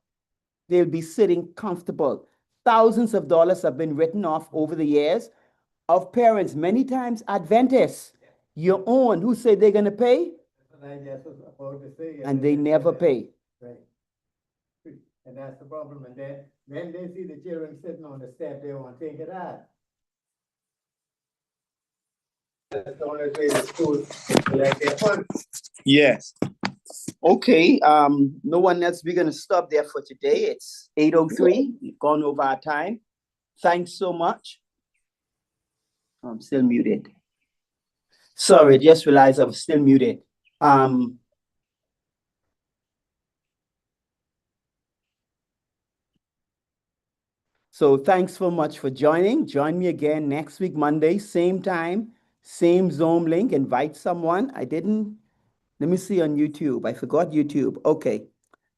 They'll be sitting comfortable. Thousands of dollars have been written off over the years of parents, many times Adventists, your own, who say they're going to pay, and they never pay. Right. And that's the problem. And then they see the children sitting on the step, they want to take it out. That's the only way the school can collect their funds. Yes. Okay, no one else. We're going to stop there for today. It's 8:03. We've gone over our time. Thanks so much. I'm still muted. Sorry, just realized I was still muted. So thanks so much for joining. Join me again next week, Monday, same time, same Zoom link. Invite someone. Let me see on YouTube. I forgot YouTube. Okay.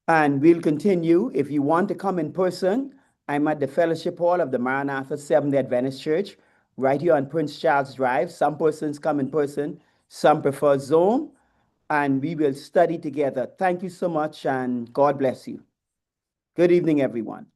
And we'll continue. If you want to come in person, I'm at the Fellowship Hall of the Maranatha Seventh-day Adventist Church, right here on Prince Charles Drive. Some persons come in person, some prefer Zoom, and we will study together. Thank you so much, and God bless you. Good evening, everyone.